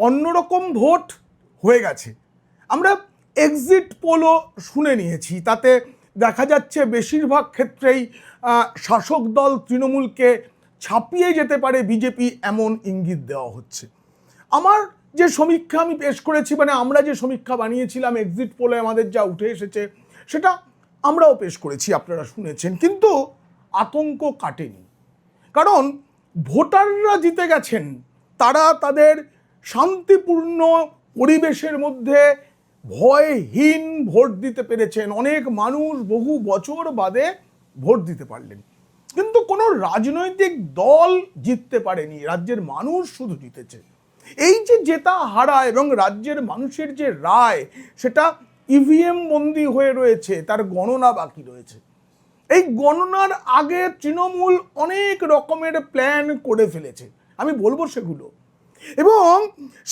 অন্যরকম ভোট হয়ে গেছে। আমরা এক্সিট পোলও শুনে নিয়েছি, তাতে দেখা যাচ্ছে বেশিরভাগ ক্ষেত্রেই শাসক দল তৃণমূলকে ছাপিয়ে যেতে পারে বিজেপি, এমন ইঙ্গিত দেওয়া হচ্ছে। আমার যে সমীক্ষা আমি পেশ করেছি, মানে আমরা যে সমীক্ষা বানিয়েছিলাম, এক্সিট পোলে আমাদের যা উঠে এসেছে সেটা আমরাও পেশ করেছি, আপনারা শুনেছেন, কিন্তু আতঙ্ক কাটেনি। কারণ ভোটাররা জিতে গেছেন, তারা তাদের শান্তিপূর্ণ পরিবেশের মধ্যে ভয়হীন ভোট দিতে পেরেছেন। অনেক মানুষ বহু বছর বাদে ভোট দিতে পারলেন, কিন্তু কোনো রাজনৈতিক দল জিততে পারেনি, রাজ্যের মানুষ শুধু জিতেছে। এই যে জেতা হারা এবং রাজ্যের মানুষের যে রায়, সেটা ইভিএম বন্দি হয়ে রয়েছে, তার গণনা বাকি রয়েছে। এই গণনার আগে তৃণমূল অনেক রকমের প্ল্যান করে ফেলেছে, আমি বলবো সেগুলো, এবং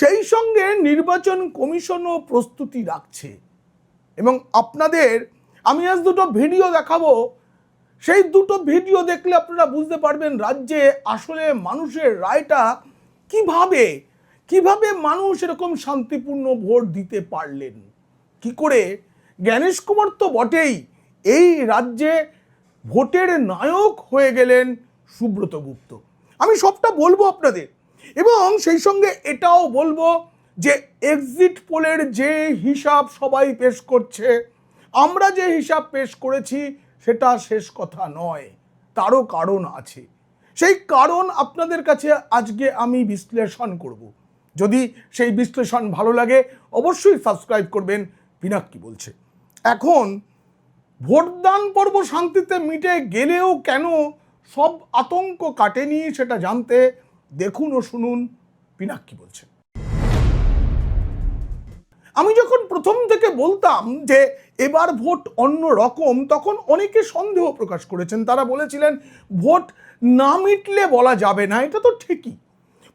সেই সঙ্গে নির্বাচন কমিশনও প্রস্তুতি রাখছে। এবং আপনাদের আমি আজ দুটো ভিডিও দেখাবো, সেই দুটো ভিডিও দেখলে আপনারা বুঝতে পারবেন রাজ্যে আসলে মানুষের রায়টা কিভাবে মানুষ এরকম শান্তিপূর্ণ ভোট দিতে পারলেন, কি করে। জ্ঞানেশ কুমার তো বটেই, এই রাজ্যে ভোটের নায়ক হয়ে গেলেন সুব্রত গুপ্ত। আমি সবটা বলবো আপনাদের, এবং সেই সঙ্গে এটাও বলবো যে এক্সিট পোলের যে হিসাব সবাই পেশ করছে, আমরা যে হিসাব পেশ করেছি সেটা শেষ কথা নয়, তারও কারণ আছে। সেই কারণ আপনাদের কাছে আজকে আমি বিশ্লেষণ করব। যদি সেই বিশ্লেষণ ভালো লাগে অবশ্যই সাবস্ক্রাইব করবেন। পিনাক্কি বলছে, এখন ভোটদান পর্ব শান্তিতে মিটে গেলেও কেন সব আতঙ্ক কাটেনি সেটা জানতে দেখুন ও শুনুন পিনাক্কি বলছে। আমি যখন প্রথম থেকে বলতাম যে এবার ভোট অন্য রকম, তখন অনেকে সন্দেহ প্রকাশ করেছেন। তারা বলেছিলেন ভোট না মিটলে বলা যাবে না। এটা তো ঠিকই,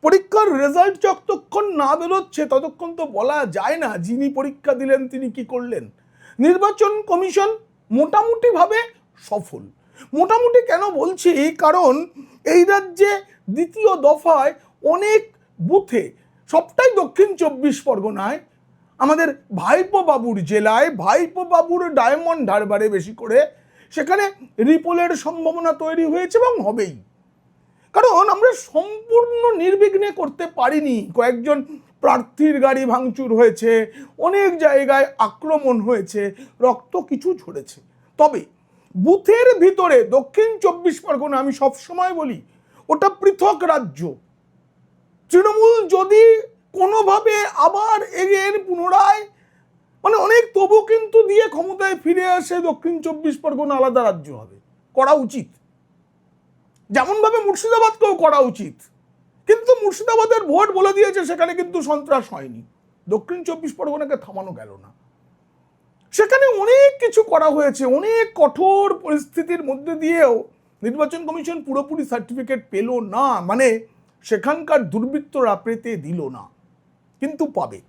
পরীক্ষার রেজাল্ট যতক্ষণ না বেরোচ্ছে ততক্ষণ তো বলা যায় না যিনি পরীক্ষা দিলেন তিনি কি করলেন। নির্বাচন কমিশন মোটামুটিভাবে সফল। মোটামুটি কেন বলছি, কারণ এই রাজ্যে দ্বিতীয় দফায় অনেক বুথে, সবটাই দক্ষিণ 24 পরগনায়, আমাদের ভাইপো বাবুর জেলায়, ভাইপো বাবুর ডায়মন্ড হারবারে বেশি করে, সেখানে রিপোলের সম্ভাবনা তৈরি হয়েছে এবং হবেই। কারণ আমরা সম্পূর্ণ নির্বিঘ্নে করতে পারিনি, কয়েকজন প্রার্থীর গাড়ি ভাঙচুর হয়েছে, অনেক জায়গায় আক্রমণ হয়েছে, রক্ত কিছু ঝরেছে। তবে বুথের ভিতরে দক্ষিণ 24 পরগনা, আমি সবসময় বলি ওটা পৃথক রাজ্য। তৃণমূল যদি কোনোভাবে আবার এগেন পুনরায় মানে অনেক তবু কিন্তু দিয়ে ক্ষমতায় ফিরে আসে, দক্ষিণ 24 পরগনা আলাদা রাজ্য হবে, করা উচিত। যেমনভাবে মুর্শিদাবাদকেও করা উচিত, কিন্তু মুর্শিদাবাদের ভোট বলে দিয়েছে, সেখানে কিন্তু সন্ত্রাস হয়নি, দক্ষিণ 24 পরগনাকে থামানো গেল না। সেখানে অনেক কিছু করা হয়েছে, অনেক কঠোর পরিস্থিতির মধ্যে দিয়েও নির্বাচন কমিশন পুরোপুরি সার্টিফিকেট পেল না, মানে সেখানকার দুর্বৃত্তরা পেতে দিল না, কিন্তু পাবে।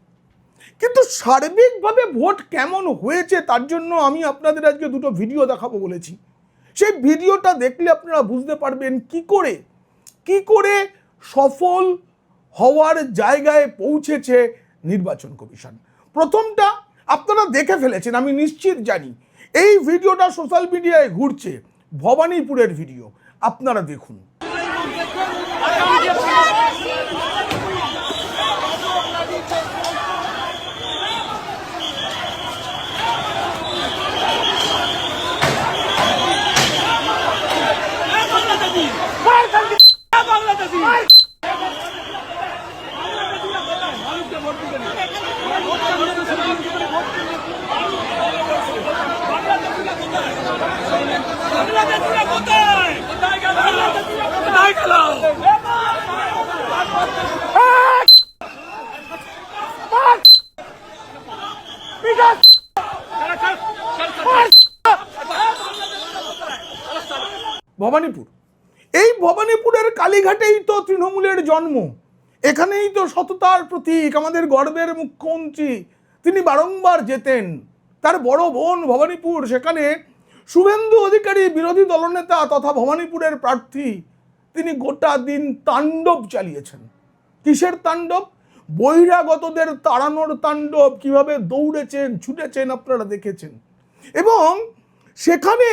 কিন্তু সার্বিকভাবে ভোট কেমন হয়েছে তার জন্য আমি আপনাদের আজকে দুটো ভিডিও দেখাবো বলেছি। সেই ভিডিওটা দেখলে আপনারা বুঝতে পারবেন কি করে সফল হওয়ার জায়গায় পৌঁছেছে নির্বাচন কমিশন। প্রথমটা আপনারা দেখে ফেলেছেন, আমি নিশ্চিত জানি। এই ভিডিওটা সোশ্যাল মিডিয়ায় ঘুরছে, ভবানীপুরের ভিডিও, আপনারা দেখুন। ভবানীপুর, এই ভবানীপুরের কালীঘাটেই তো তৃণমূলের জন্ম, এখানেই তো সততার প্রতীক, আমাদের গর্বের মুখ্যমন্ত্রী, তিনি বারংবার যেতেন। তার বড় বোন ভবানীপুর, সেখানে শুভেন্দু অধিকারী বিরোধী দলনেতা তথা ভবানীপুরের প্রার্থী, তিনি গোটা দিন তাণ্ডব চালিয়েছেন। কিসের তাণ্ডব? বহিরাগতদের তাড়ানোর তাণ্ডব, কিভাবে দৌড়েছেন ছুটেছেন আপনারা দেখেছেন। এবং সেখানে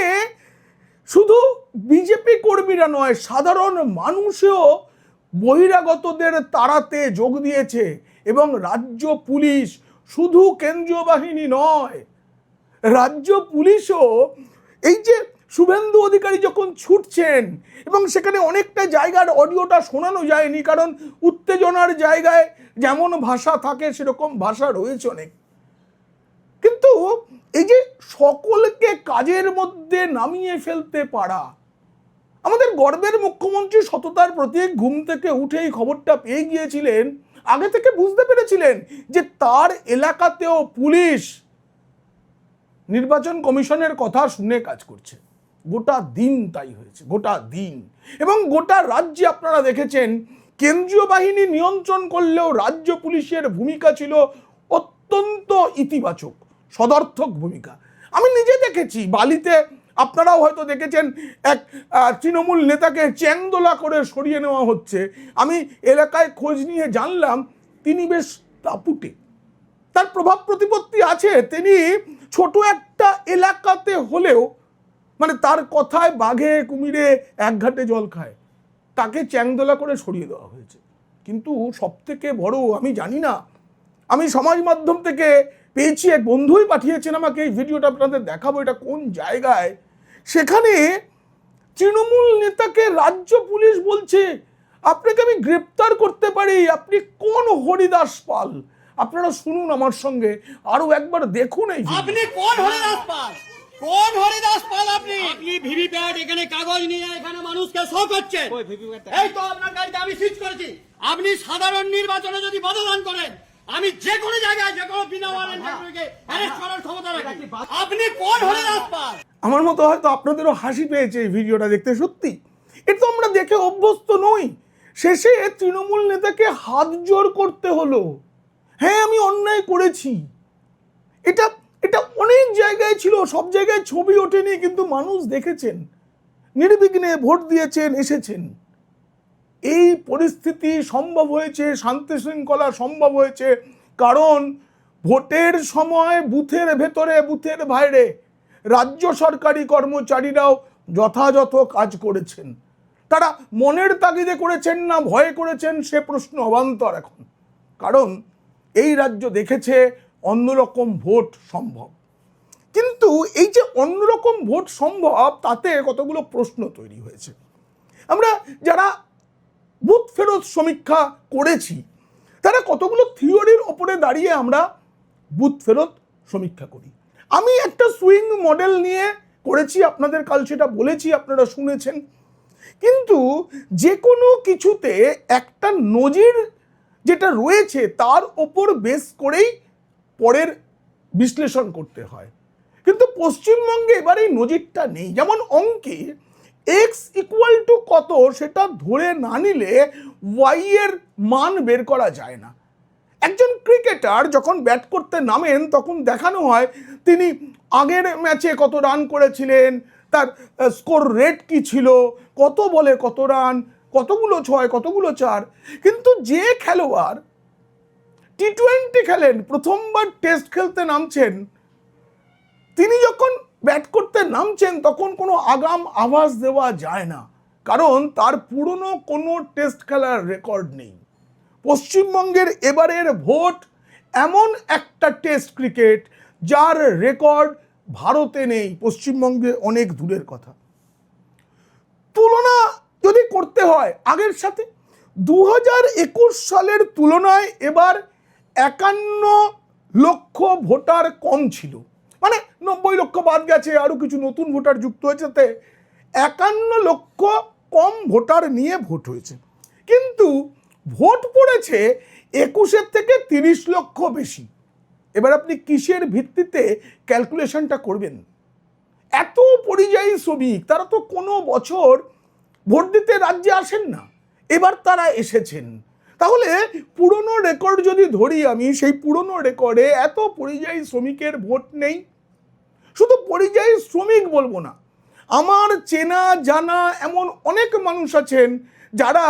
শুধু বিজেপি কর্মীরা নয়, সাধারণ মানুষও বহিরাগতদের তাড়াতে যোগ দিয়েছে। এবং রাজ্য পুলিশ, শুধু কেন্দ্রীয় বাহিনী নয়, রাজ্য পুলিশও, এই যে শুভেন্দু অধিকারী যখন ছুটছেন, এবং সেখানে অনেকটা জায়গার অডিওটা শোনানো যায়নি, কারণ উত্তেজনার জায়গায় যেমন ভাষা থাকে সেরকম ভাষা রয়েছে অনেক। কিন্তু এই যে সকলকে কাজের মধ্যে নামিয়ে ফেলতে পারা, আমাদের গর্বের মুখ্যমন্ত্রী সততার প্রতীক ঘুম থেকে উঠেই খবরটা পেয়ে গিয়েছিলেন, আগে থেকে বুঝতে পেরেছিলেন যে তার এলাকাতেও পুলিশ নির্বাচন কমিশনের কথা শুনে কাজ করছে। গোটা দিন তাই হয়েছে, গোটা দিন। এবং গোটা রাজ্যে আপনারা দেখেছেন কেন্দ্রীয় বাহিনী নিয়ন্ত্রণ করলেও রাজ্য পুলিশের ভূমিকা ছিল অত্যন্ত ইতিবাচক, সদর্থক ভূমিকা। আমি নিজে দেখেছি বালিতে, আপনারাও হয়তো দেখেছেন, এক তৃণমূল নেতাকে চ্যাংদোলা করে সরিয়ে নেওয়া হচ্ছে। আমি এলাকায় খোঁজ নিয়ে জানলাম তিনি বেশ দাপুটে, তার প্রভাব প্রতিপত্তি আছে। তিনি ছোট একটা এলাকাতে হলেও, মানে তার কথায় বাঘে কুমিরে এক ঘাটে জল খায়, তাকে চ্যাংদোলা করে সরিয়ে দেওয়া হয়েছে। কিন্তু সব থেকে বড়, আমি জানি না, আমি সমাজ মাধ্যম থেকে পেয়েছি, এক বন্ধুই পাঠিয়েছেন আমাকে এই ভিডিওটা, আপনাদের দেখাবো এটা কোন জায়গায়। সেখানে তৃণমূল নেতাকে রাজ্য পুলিশ বলছে আপনাকে আমি গ্রেপ্তার করতে পারি, আপনি কোন হরিদাস পাল। আপনারা শুনুন আমার সঙ্গে, আরো একবার দেখুন এই আপনি কোন হরিদাস পাল? কোন হরিদাস পাল আপনি? আপনি ভিভিপ্যাট এখানে কাগজ নিয়ে এখানে মানুষকে শো করছেন। এই তো আপনার গাড়িতে আমি সিজ করেছি। আপনি সাধারণ নির্বাচনে যদি বাধাদান করেন, আমি যে কোনো জায়গায় যে কোনো বিনা ওয়ারেন্টে অ্যারেস্ট করার ক্ষমতা রাখি। আপনি কোন হরিদাস পাল? আমার মতো হয়তো আপনাদেরও হাসি পেয়েছে এই ভিডিওটা দেখতে। সত্যি এটা তো আমরা দেখে অভ্যস্ত নই। শেষে তৃণমূল নেতাকে হাত জোর করতে হলো, হ্যাঁ আমি অন্যায় করেছি। এটা এটা অনেক জায়গায় ছিল, সব জায়গায় ছবি ওঠেনি, কিন্তু মানুষ দেখেছেন, নির্বিঘ্নে ভোট দিয়েছেন, এসেছেন। এই পরিস্থিতি সম্ভব হয়েছে, শান্তি শৃঙ্খলা সম্ভব হয়েছে, কারণ ভোটের সময় বুথের ভেতরে বুথের বাইরে রাজ্য সরকারি কর্মচারীরাও যথাযথ কাজ করেছেন। তারা মনের তাগিদে করেছেন না ভয়ে করেছেন সে প্রশ্ন অবান্তর এখন, কারণ এই রাজ্য দেখেছে অন্যরকম ভোট সম্ভব। কিন্তু এই যে অন্যরকম ভোট সম্ভব, তাতে কতগুলো প্রশ্ন তৈরি হয়েছে। আমরা যারা বুথ ফেরত সমীক্ষা করেছি, তারা কতগুলো থিওরির ওপরে দাঁড়িয়ে আমরা বুথ ফেরত সমীক্ষা করি। আমি একটা সুইং মডেল নিয়ে করেছি, আপনাদের কাল সেটা বলেছি, আপনারা শুনেছেন। কিন্তু যে কোনো কিছুতে একটা নজির যেটা রয়েছে তার ওপর বেস করেই পরের বিশ্লেষণ করতে হয়। কিন্তু পশ্চিমবঙ্গে এবার এই নজিরটা নেই। যেমন অঙ্কে এক্স ইকুয়াল টু কত সেটা ধরে না নিলে ওয়াই এর মান বের করা যায় না। একজন ক্রিকেটার যখন ব্যাট করতে নামেন তখন দেখানো হয় তিনি আগের ম্যাচে কত রান করেছিলেন, তার স্কোর রেট কি ছিল, কত বলে কত রান, কতগুলো ছয়, কতগুলো চার। কিন্তু যে খেলোয়াড় টি-20 খেলেন, প্রথমবার টেস্ট খেলতে নামছেন, তিনি যখন ব্যাট করতে নামছেন তখন কোনো আগাম আভাস দেওয়া যায় না, কারণ তার পুরনো কোনো টেস্ট খেলার রেকর্ড নেই। পশ্চিমবঙ্গের এবারের ভোট এমন একটা টেস্ট ক্রিকেট যার রেকর্ড ভারতে নেই, পশ্চিমবঙ্গে অনেক দূরের কথা। তুলনা যদি করতে হয় আগের সাথে, 2021 সালের তুলনায় এবার 51 লক্ষ ভোটার কম ছিল, মানে 90 লক্ষ বাদ গেছে, আরো কিছু নতুন ভোটার যুক্ত হয়েছে, 51 লক্ষ কম ভোটার নিয়ে ভোট হয়েছে। কিন্তু ভোট পড়েছে 21 থেকে 30 লক্ষ বেশি। এবার আপনি কিসের ভিত্তিতে ক্যালকুলেশনটা করবেন? এত পরিযায়ী শ্রমিক, তারা তো কোনো বছর ভোট দিতে রাজ্যে আসেন না, এবার তারা এসেছেন। তাহলে পুরনো রেকর্ড যদি ধরি আমি, সেই পুরনো রেকর্ডে এত পরিযায়ী শ্রমিকের ভোট নেই। শুধু পরিযায়ী শ্রমিক বলবো না, আমার চেনা জানা এমন অনেক মানুষ আছেন যারা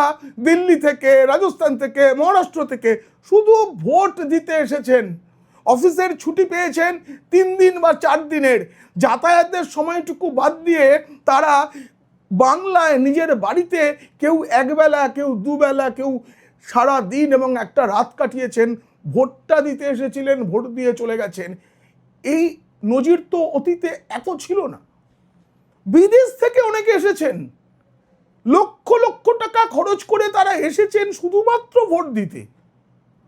দিল্লি থেকে, রাজস্থান থেকে, মহারাষ্ট্র থেকে শুধু ভোট দিতে এসেছেন, অফিসের ছুটি পেয়েছেন 3 দিন বা 4 দিনের, যাতায়াতের সময়টুকু বাদ দিয়ে তারা বাংলায় নিজের বাড়িতে কেউ একবেলা, কেউ দুবেলা, কেউ সারা দিন এবং একটা রাত কাটিয়েছেন, ভোটটা দিতে এসেছিলেন, ভোট দিয়ে চলে গেছেন। এই নজির তো অতীতে এত ছিল না। বিদেশ থেকে অনেকে এসেছেন, লক্ষ লক্ষ টাকা খরচ করে তারা এসেছেন শুধুমাত্র ভোট দিতে।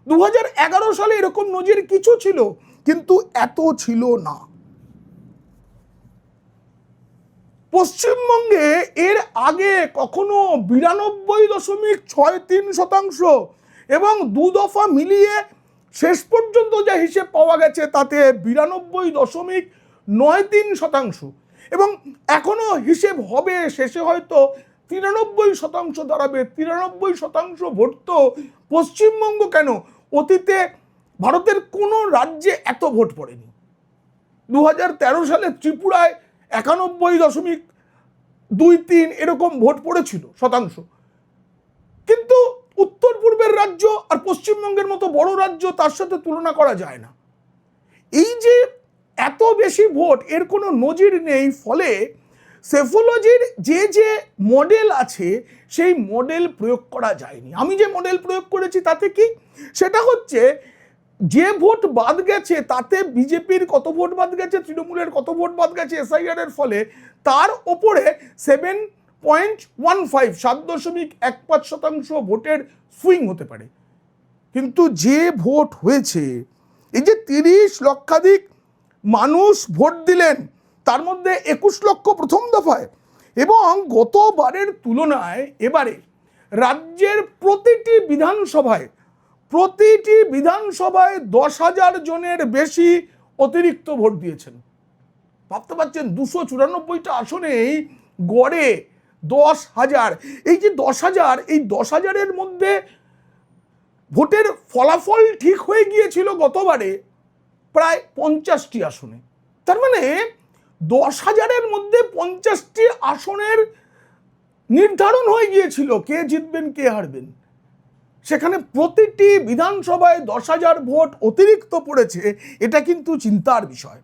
2011 সালে এরকম নজির কিছু ছিল, কিন্তু এত ছিল না। পশ্চিমবঙ্গে এর আগে কখনো 92.63% এবং 2 দফা মিলিয়ে শেষ পর্যন্ত যা হিসেব পাওয়া গেছে তাতে 92.93% এবং এখনো হিসেব হবে, শেষে হয়তো 93% দাঁড়াবে। 93% ভোট তো পশ্চিমবঙ্গ কেন, অতীতে ভারতের কোনো রাজ্যে এত ভোট পড়েনি। 2013 সালে ত্রিপুরায় 91.23 এরকম ভোট পড়েছিল শতাংশ, কিন্তু উত্তর পূর্বের রাজ্য আর পশ্চিমবঙ্গের মতো বড় রাজ্য তার সাথে তুলনা করা যায় না। এই যে এত বেশি ভোট, এর কোনো নজির নেই। ফলে সেফোলজির যে যে মডেল আছে সেই মডেল প্রয়োগ করা যায়নি। আমি যে মডেল প্রয়োগ করেছি তাতে কি, সেটা হচ্ছে যে ভোট বাদ গেছে তাতে বিজেপির কত ভোট বাদ গেছে, তৃণমূলের কত ভোট বাদ গেছে এসআইআর এর ফলে, তার ওপরে 7.15% ভোটের সুইং হতে পারে। কিন্তু যে ভোট হয়েছে, এই যে 30 লক্ষাধিক মানুষ ভোট দিলেন, তার মধ্যে 21 লক্ষ প্রথম দফায়, এবং গতবারের তুলনায় এবারে রাজ্যের প্রতিটি বিধানসভায় 10,000 জনের বেশি অতিরিক্ত ভোট দিয়েছেন। ভাবতে পারছেন, 294টা আসনেই গড়ে 10,000। এই যে 10,000, এই 10,000-এর মধ্যে ভোটের ফলাফল ঠিক হয়ে গিয়েছিল গতবারে প্রায় 50টি আসনে। তার মানে 10,000-এর মধ্যে 50টি আসনের নির্ধারণ হয়ে গিয়েছিল কে জিতবেন কে হারবেন। সেখানে প্রতিটি বিধানসভায় 10,000 ভোট অতিরিক্ত পড়েছে, এটা কিন্তু চিন্তার বিষয়।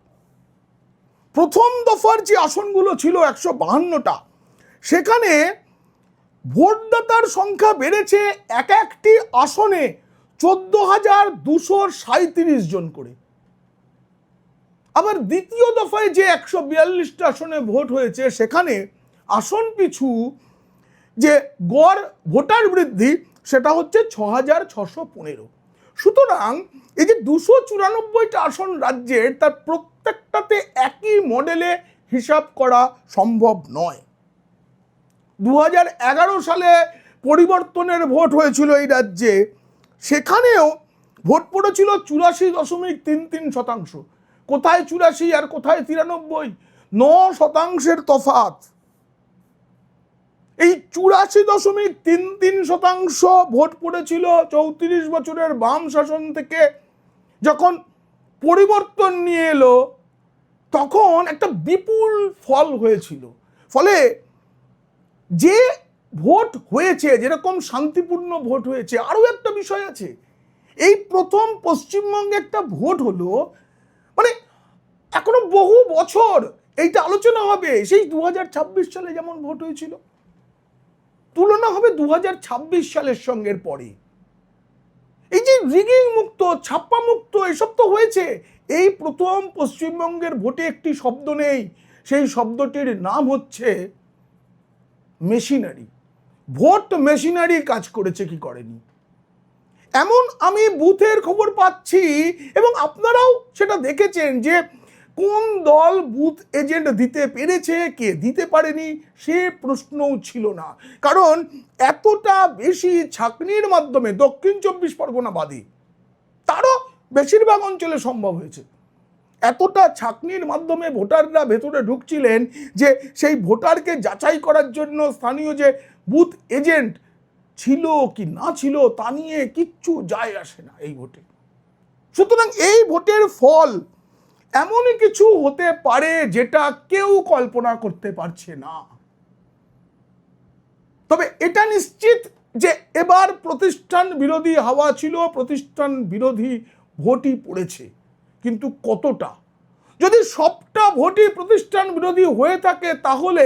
প্রথম দফার যে আসনগুলো ছিল 152টা, সেখানে ভোটদাতার সংখ্যা বেড়েছে এক একটি আসনে 14,237 জন করে। আবার দ্বিতীয় দফায় যে 142টা আসনে ভোট হয়েছে, সেখানে আসন পিছু যে গড় ভোটার বৃদ্ধি সেটা হচ্ছে 6,615। সুতরাং এই যে 294টা আসন রাজ্যের, তার প্রত্যেকটাতে একই মডেলে হিসাব করা সম্ভব নয়। 2011 সালে পরিবর্তনের ভোট হয়েছিল এই রাজ্যে, সেখানেও ভোট পড়েছিল 84.33%। কোথায় 84 আর কোথায় 93, 9% তফাৎ। এই 84.33% ভোট পড়েছিল 34 বছরের বাম শাসন থেকে। যখন পরিবর্তন নিয়ে এলো তখন একটা বিপুল ফল হয়েছিল। ফলে যে ভোট হয়েছে, যেরকম শান্তিপূর্ণ ভোট হয়েছে, আরও একটা বিষয় আছে। এই প্রথম পশ্চিমবঙ্গে একটা ভোট হলো, মানে এখনো বহু বছর এইটা আলোচনা হবে। সেই 2026 সালে যেমন ভোট হয়েছিল, তুলনা হবে 2026 সালের সঙ্গে পরে। এই যে রিগিং মুক্ত, ছাপ্পা মুক্ত, এসব তো হয়েছে। এই প্রথম পশ্চিমবঙ্গের ভোটে একটি শব্দ নেই, সেই শব্দটির নাম হচ্ছে মেশিনারি। ভোট মেশিনারি কাজ করেছে কি করেনি, এমন আমি বুথের খবর পাচ্ছি, এবং আপনারাও সেটা দেখেছেন যে কোন দল বুথ এজেন্ট দিতে পেরেছে, কে দিতে পারেনি সে প্রশ্নও ছিল না। কারণ এতটা বেশি ছাঁকনির মাধ্যমে, দক্ষিণ 24 পরগনা বাদে তারও বেশিরভাগ অঞ্চলে সম্ভব হয়েছে, এতটা ছাঁকনির মাধ্যমে ভোটাররা ভেতরে ঢুকছিলেন যে সেই ভোটারকে যাচাই করার জন্য স্থানীয় যে বুথ এজেন্ট ছিল কি না ছিল তা নিয়ে কিচ্ছু যায় আসে না এই ভোটে। সুতরাং এই ভোটের ফল এমনই কিছু হতে পারে যেটা কেউ কল্পনা করতে পারছে না। তবে এটা নিশ্চিত যে এবার প্রতিষ্ঠান বিরোধী হাওয়া ছিল, প্রতিষ্ঠান বিরোধী ভোটই পড়েছে, কিন্তু কতটা? যদি সবটা ভোটই প্রতিষ্ঠান বিরোধী হয়ে থাকে তাহলে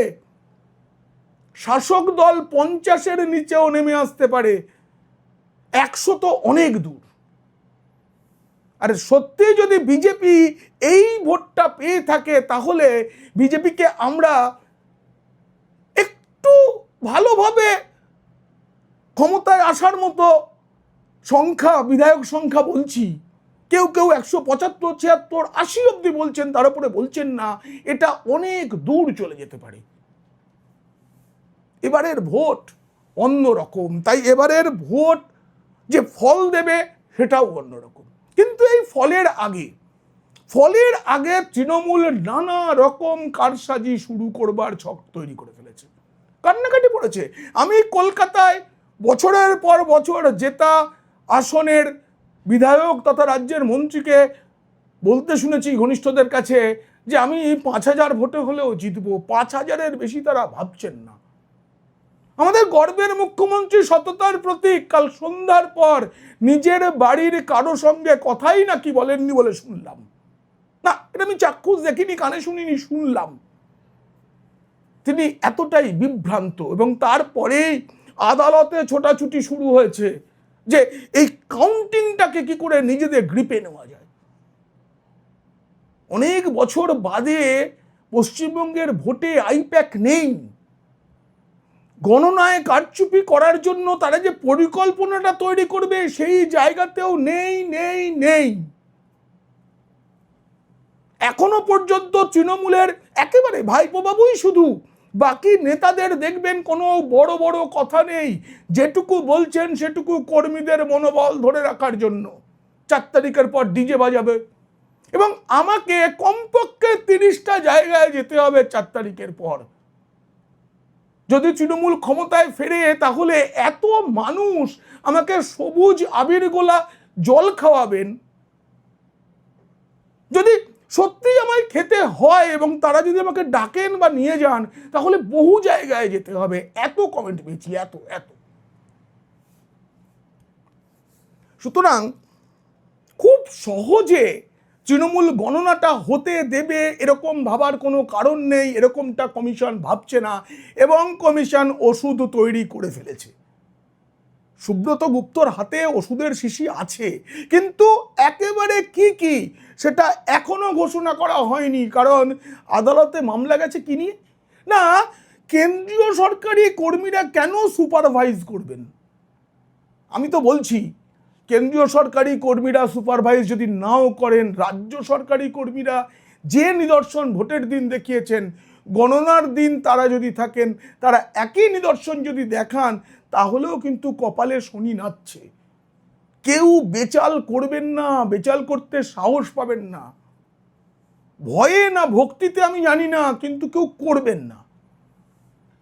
শাসক দল 50-এর নিচেও নেমে আসতে পারে, 100 তো অনেক দূর। আর সত্যি যদি বিজেপি এই ভোটটা পেয়ে থাকে তাহলে বিজেপিকে আমরা একটু ভালোভাবে ক্ষমতায় আসার মতো সংখ্যা, বিধায়ক সংখ্যা বলছি, কেউ কেউ 175, 76, 80 অব্দি বলছেন, তার উপরে বলছেন না, এটা অনেক দূর চলে যেতে পারে। এবারের ভোট অন্যরকম, তাই এবারের ভোট যে ফল দেবে সেটাও অন্যরকম। কিন্তু এই ফলের আগে তৃণমূল নানা রকম কারসাজি শুরু করবার ছক তৈরি করে ফেলেছে, কান্নাকাটি পড়েছে। আমি কলকাতায় বছরের পর বছর জেতা আসনের বিধায়ক তথা রাজ্যের মন্ত্রীকে বলতে শুনেছি ঘনিষ্ঠদের কাছে যে আমি 5000 ভোটে হলেও জিতবো। 5000-এর বেশি তারা ভাবছেন না। আমাদের গর্বের মুখ্যমন্ত্রী সততার প্রতীক কাল সন্ধ্যার পর নিজের বাড়ির কারো সঙ্গে কথাই নাকি বলেননি বলে শুনলাম। না, এটা আমি চাক্ষুষ দেখিনি, কানে শুনিনি, শুনলাম। তিনি এতটাই বিভ্রান্ত, এবং তারপরেই আদালতে ছোটাছুটি শুরু হয়েছে যে এই কাউন্টিংটাকে কি করে নিজেদের গ্রিপে নেওয়া যায়। অনেক বছর বাদে পশ্চিমবঙ্গের ভোটে আইপ্যাক নেই। গণনায় কারচুপি করার জন্য তারা যে পরিকল্পনাটা তৈরি করবে সেই জায়গাতেও নেই। এখনো পর্যন্ত তৃণমূলের একেবারে ভাইপো বাবুই শুধু, বাকি নেতাদের দেখবেন কোনো বড় বড় কথা নেই। যেটুকু বলছেন সেটুকু কর্মীদের মনোবল ধরে রাখার জন্য। 4 তারিখের পর ডিজে বাজাবে, এবং আমাকে কমপক্ষে 30টা জায়গায় যেতে হবে 4 তারিখের পর। যদি তৃণমূল ক্ষমতায় ফেরে তাহলে এত মানুষ আমাকে সবুজ আবির গোলা জল খাওয়াবেন। যদি সত্যি আমায় খেতে হয় এবং তারা যদি আমাকে ডাকেন বা নিয়ে যান তাহলে বহু জায়গায় যেতে হবে। এত কমেন্ট পেয়েছি, এত। সুতরাং খুব সহজে তৃণমূল গণনাটা হতে দেবে এরকম ভাবার কোনো কারণ নেই, এরকমটা কমিশন ভাবছে না, এবং কমিশন ওষুধ তৈরি করে ফেলেছে। সুব্রত গুপ্তর হাতে ওষুধের শিশি আছে, কিন্তু একেবারে কি সেটা এখনো ঘোষণা করা হয়নি, কারণ আদালতে মামলা গেছে কি নিয়ে না, কেন্দ্রীয় সরকারি কর্মীরা কেন সুপারভাইজ করবেন। আমি তো বলছি কেন্দ্রীয় সরকারি কর্মীরা সুপারভাইজ যদি নাও করেন, রাজ্য সরকারি কর্মীরা যে নিদর্শন ভোটের দিন দেখিয়েছেন, গণনার দিন তারা যদি থাকেন, তারা একই নিদর্শন যদি দেখান, তাহলেও কিন্তু কপালে শনি নাচছে। কেউ বেচাল করবেন না, বেচাল করতে সাহস পাবেন না। ভয়ে না ভক্তিতে আমি জানি না, কিন্তু কেউ করবেন না।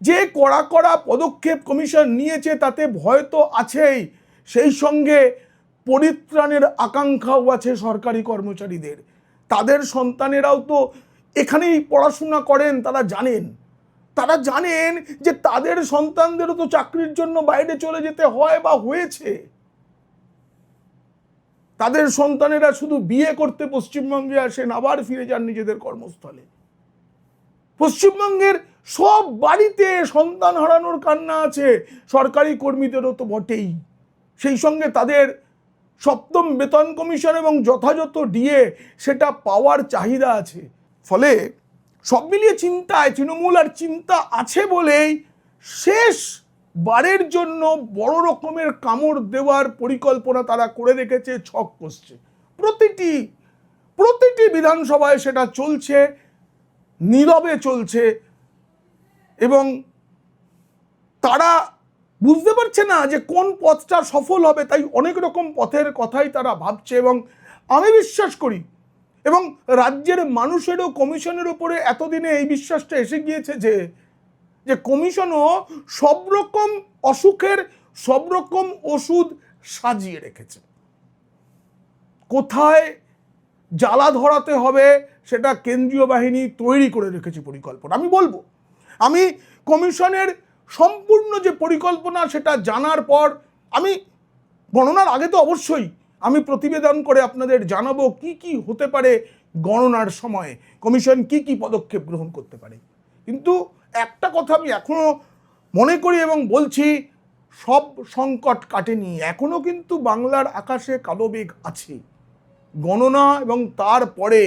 যে কড়া পদক্ষেপ কমিশন নিয়েছে তাতে ভয় তো আছেই, সেই সঙ্গে পরিত্রাণের আকাঙ্ক্ষাও আছে সরকারি কর্মচারীদের। তাদের সন্তানেরাও তো এখানেই পড়াশোনা করেন, তারা জানেন যে তাদের সন্তানদেরও তো চাকরির জন্য বাইরে চলে যেতে হয় বা হয়েছে। তাদের সন্তানেরা শুধু বিয়ে করতে পশ্চিমবঙ্গে আসেন, আবার ফিরে যান নিজেদের কর্মস্থলে। পশ্চিমবঙ্গের সব বাড়িতে সন্তান হারানোর কান্না আছে, সরকারি কর্মীদেরও তো বটেই। সেই সঙ্গে তাদের 7ম বেতন কমিশন এবং যথাযথ ডিএ সেটা পাওয়ার চাহিদা আছে। ফলে সব মিলিয়ে চিন্তায় তৃণমূল, আর চিন্তা আছে বলেই শেষ বারের জন্য বড় রকমের কামড় দেওয়ার পরিকল্পনা তারা করে রেখেছে, ছক কষছে। প্রতিটি বিধানসভায় সেটা চলছে, নীরবে চলছে, এবং তারা বুঝতে পারছে না যে কোন পথটা সফল হবে, তাই অনেক রকম পথের কথাই তারা ভাবছে। এবং আমি বিশ্বাস করি, এবং রাজ্যের মানুষেরও কমিশনের উপরে এতদিনে এই বিশ্বাসটা এসে গিয়েছে যে কমিশনও সব রকম অসুখের সব রকম ওষুধ সাজিয়ে রেখেছে। কোথায় জ্বালা ধরাতে হবে সেটা কেন্দ্রীয় বাহিনী তৈরি করে রেখেছে পরিকল্পনা। আমি বলবো, আমি কমিশনের সম্পূর্ণ যে পরিকল্পনা সেটা জানার পর আমি গণনার আগে তো অবশ্যই আমি প্রতিবেদন করে আপনাদের জানাবো কি কি হতে পারে গণনার সময়, কমিশন কি কি পদক্ষেপ গ্রহণ করতে পারে। কিন্তু একটা কথা আমি এখনো মনে করি এবং বলছি, সব সংকট কাটেনি, এখনো কিন্তু বাংলার আকাশে কালো মেঘ আছে। গণনা এবং তারপরে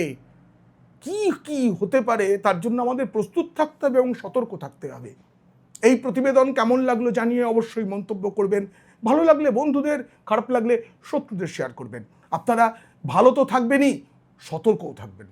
কি কি হতে পারে তার জন্য আমাদের প্রস্তুত থাকতে হবে এবং সতর্ক থাকতে হবে। এই প্রতিবেদন কেমন লাগলো জানিয়ে অবশ্যই মন্তব্য করবেন। ভালো লাগলে বন্ধুদের, খারাপ লাগলে শত্রুদের শেয়ার করবেন। আপনারা ভালো তো থাকবেনই, সতর্কও থাকবেন।